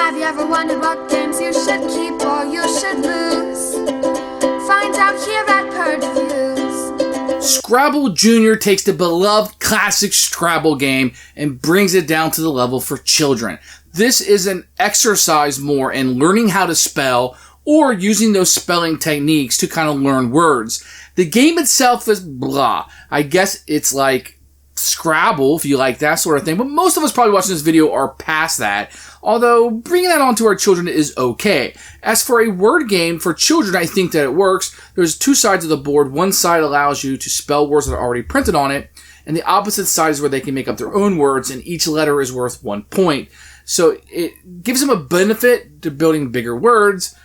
Have you ever wondered what games you should keep or you should lose? Find out here at Purge Reviews. Scrabble Jr. takes the beloved classic Scrabble game and brings it down to the level for children. This is an exercise more in learning how to spell or using those spelling techniques to kind of learn words. The game itself is blah. I guess it's like Scrabble, if you like that sort of thing, but most of us probably watching this video are past that, although bringing that onto our children is okay. As for a word game for children, I think that it works. There's two sides of the board. One side allows you to spell words that are already printed on it, and the opposite side is where they can make up their own words, and each letter is worth 1 point. So it gives them a benefit to building bigger words,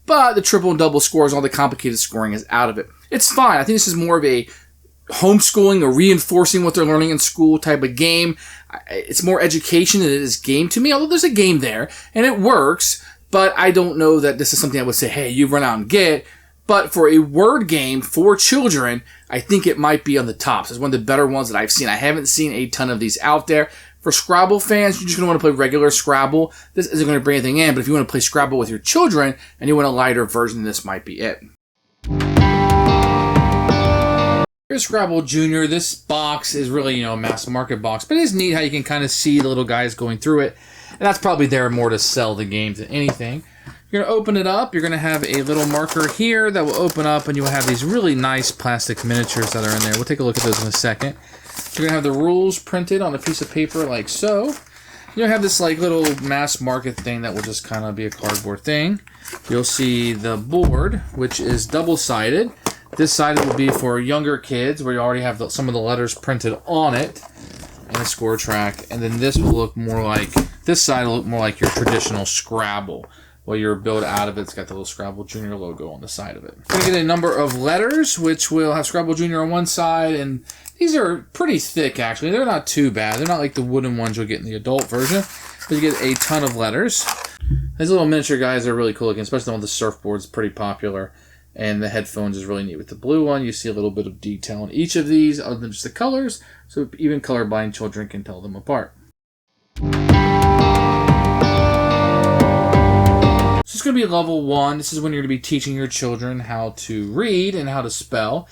but the triple and double scores, all the complicated scoring is out of it. It's fine. I think this is more of a homeschooling or reinforcing what they're learning in school type of game. It's more education than it is game to me, although there's a game there, and it works, but I don't know that this is something I would say, hey, you run out and get. But for a word game for children, I think it might be on the tops. It's one of the better ones that I've seen. I haven't seen a ton of these out there. For Scrabble fans, you're just going to want to play regular Scrabble. This isn't going to bring anything in, but if you want to play Scrabble with your children and you want a lighter version, this might be it. Here's Scrabble Jr. This box is really, a mass market box, but it is neat how you can kind of see the little guys going through it. And that's probably there more to sell the game than anything. You're going to open it up. You're going to have a little marker here that will open up, and you'll have these really nice plastic miniatures that are in there. We'll take a look at those in a second. You're going to have the rules printed on a piece of paper like so. You'll have this little mass market thing that will just kind of be a cardboard thing. You'll see the board, which is double-sided. This side will be for younger kids, where you already have some of the letters printed on it, and a score track. And then this will look more like, this side will look more like your traditional Scrabble. Well, your build out of it's got the little Scrabble Jr. logo on the side of it. You're going to get a number of letters, which will have Scrabble Jr. on one side, and these are pretty thick, actually. They're not too bad. They're not like the wooden ones you'll get in the adult version, but you get a ton of letters. These little miniature guys are really cool looking, especially the one with the surfboard's pretty popular. And the headphones is really neat. With the blue one, you see a little bit of detail in each of these, other than just the colors, so even colorblind children can tell them apart. So it's going to be level 1. This is when you're going to be teaching your children how to read and how to spell.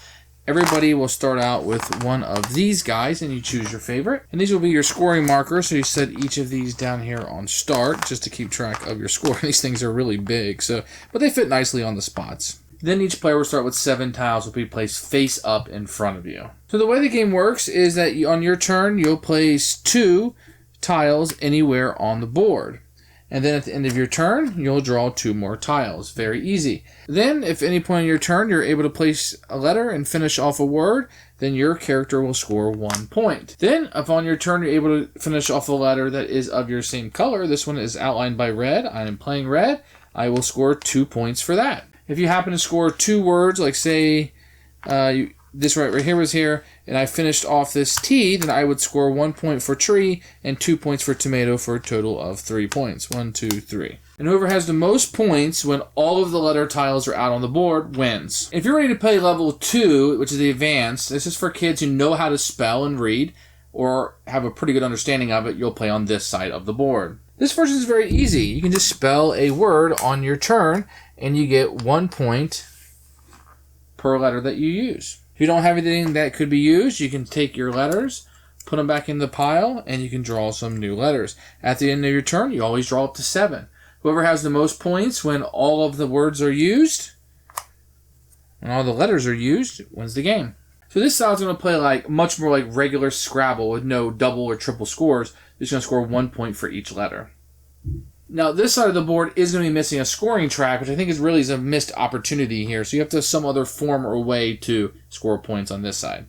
Everybody will start out with one of these guys, and you choose your favorite. And these will be your scoring markers, so you set each of these down here on start, just to keep track of your score. These things are really big, but they fit nicely on the spots. Then each player will start with 7 tiles will be placed face up in front of you. So the way the game works is that on your turn, you'll place 2 tiles anywhere on the board. And then at the end of your turn, you'll draw 2 more tiles. Very easy. Then, if at any point in your turn you're able to place a letter and finish off a word, then your character will score 1 point. Then, if on your turn you're able to finish off a letter that is of your same color, this one is outlined by red, I am playing red, I will score 2 points for that. If you happen to score 2 words, like say this right here was here, and I finished off this T, then I would score 1 point for tree and 2 points for tomato for a total of 3 points. 1, 2, 3. And whoever has the most points when all of the letter tiles are out on the board wins. If you're ready to play level 2, which is the advanced, this is for kids who know how to spell and read or have a pretty good understanding of it. You'll play on this side of the board. This version is very easy. You can just spell a word on your turn, and you get 1 point per letter that you use. If you don't have anything that could be used, you can take your letters, put them back in the pile, and you can draw some new letters. At the end of your turn, you always draw up to 7. Whoever has the most points when all of the words are used, and all the letters are used, wins the game. So this style is going to play much more like regular Scrabble with no double or triple scores. It's going to score 1 point for each letter. Now, this side of the board is going to be missing a scoring track, which I think is really a missed opportunity here. So you have to have some other form or way to score points on this side.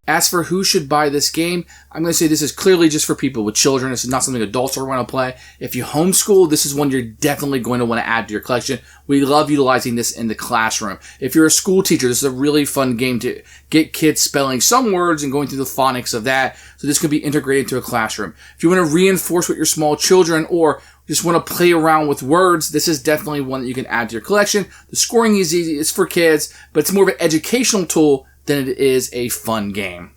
As for who should buy this game, I'm going to say this is clearly just for people with children. This is not something adults are going to play. If you homeschool, this is one you're definitely going to want to add to your collection. We love utilizing this in the classroom. If you're a school teacher, this is a really fun game to get kids spelling some words and going through the phonics of that. So this can be integrated into a classroom. If you want to reinforce with your small children or just want to play around with words, this is definitely one that you can add to your collection. The scoring is easy. It's for kids, but it's more of an educational tool than it is a fun game.